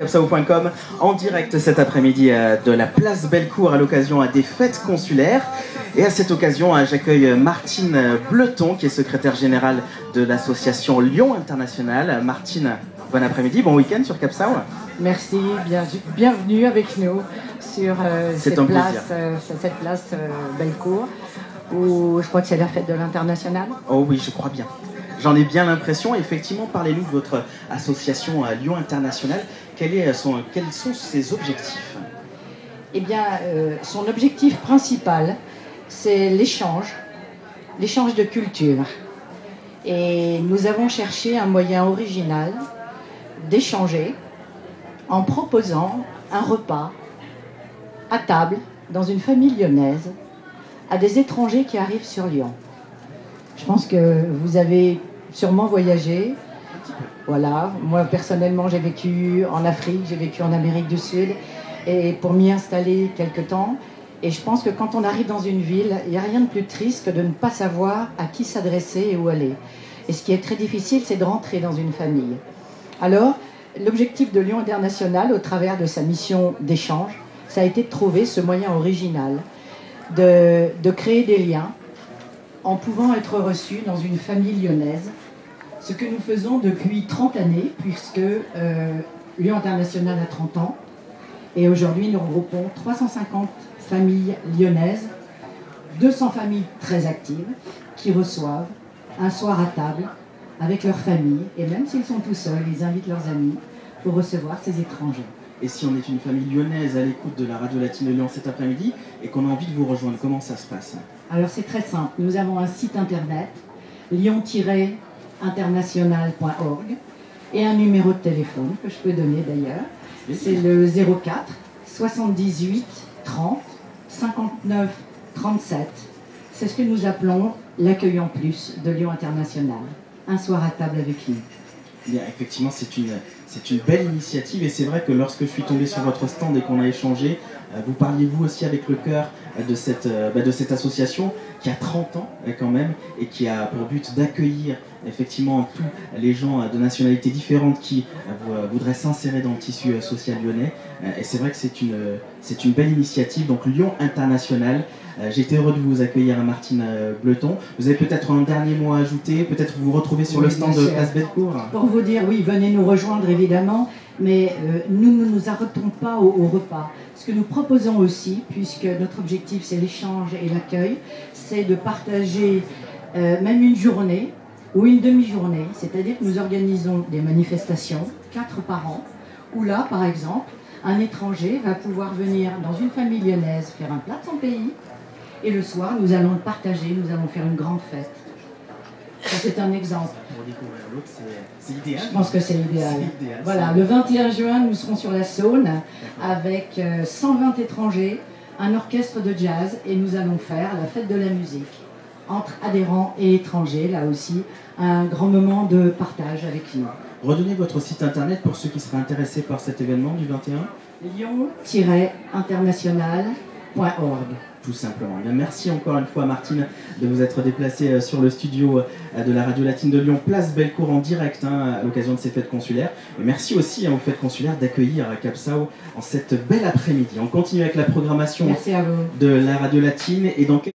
Capsao.com en direct cet après-midi de la place Bellecour à l'occasion des fêtes consulaires. Et à cette occasion, j'accueille Martine Bleton, qui est secrétaire générale de l'association Lyon International. Martine, bon après-midi, bon week-end sur Capsao. Merci, bienvenue avec nous sur cette place Bellecour, où je crois que c'est la fête de l'International. Oh oui, je crois bien. J'en ai bien l'impression. Effectivement, parlez-nous de votre association Lyon International. Quels sont ses objectifs? Eh bien, son objectif principal, c'est l'échange de culture. Et nous avons cherché un moyen original d'échanger en proposant un repas à table dans une famille lyonnaise à des étrangers qui arrivent sur Lyon. Je pense que vous avez sûrement voyagé. Voilà, moi personnellement j'ai vécu en Afrique, j'ai vécu en Amérique du Sud et pour m'y installer quelque temps. Et je pense que quand on arrive dans une ville, il n'y a rien de plus triste que de ne pas savoir à qui s'adresser et où aller. Et ce qui est très difficile, c'est de rentrer dans une famille. Alors, l'objectif de Lyon International, au travers de sa mission d'échange, ça a été de trouver ce moyen original de créer des liens en pouvant être reçus dans une famille lyonnaise. Ce que nous faisons depuis 30 années, puisque Lyon International a 30 ans. Et aujourd'hui, nous regroupons 350 familles lyonnaises, 200 familles très actives, qui reçoivent un soir à table avec leur famille. Et même s'ils sont tout seuls, ils invitent leurs amis pour recevoir ces étrangers. Et si on est une famille lyonnaise à l'écoute de la radio latine de Lyon cet après-midi et qu'on a envie de vous rejoindre, comment ça se passe? Alors c'est très simple. Nous avons un site internet, lyon-international.org, et un numéro de téléphone que je peux donner d'ailleurs. C'est le 04 78 30 59 37. C'est ce que nous appelons l'accueil en plus de Lyon International. Un soir à table avec nous. Bien, effectivement, c'est une belle initiative et c'est vrai que lorsque je suis tombé sur votre stand et qu'on a échangé, vous parliez vous aussi avec le cœur de cette association qui a 30 ans quand même et qui a pour but d'accueillir effectivement tous les gens de nationalités différentes qui voudraient s'insérer dans le tissu social lyonnais. Et c'est vrai que c'est une belle initiative, donc Lyon International. J'ai été heureux de vous accueillir, Martine Bleton. Vous avez peut-être un dernier mot à ajouter, peut-être vous retrouver sur le stand de Place Bellecour. Pour vous dire, oui, venez nous rejoindre évidemment, mais nous ne nous arrêtons pas au repas. Ce que nous proposons aussi, puisque notre objectif c'est l'échange et l'accueil, c'est de partager même une journée ou une demi-journée, c'est-à-dire que nous organisons des manifestations, 4 par an, où là, par exemple, un étranger va pouvoir venir dans une famille lyonnaise faire un plat de son pays, et le soir, nous allons le partager, nous allons faire une grande fête. Ça, c'est un exemple. Pour découvrir l'autre, c'est idéal. Je pense que c'est idéal. Voilà, le 21 juin, nous serons sur la Saône avec 120 étrangers, un orchestre de jazz, et nous allons faire la fête de la musique entre adhérents et étrangers. Là aussi, un grand moment de partage avec nous. Redonnez votre site internet pour ceux qui seraient intéressés par cet événement du 21. Lyon-international.org. Tout simplement. Bien, merci encore une fois, Martine, de vous être déplacée sur le studio de la radio latine de Lyon, place Bellecour en direct à l'occasion de ces fêtes consulaires. Et merci aussi aux fêtes consulaires d'accueillir Capsao en cette belle après-midi. On continue avec la programmation de la radio latine et dans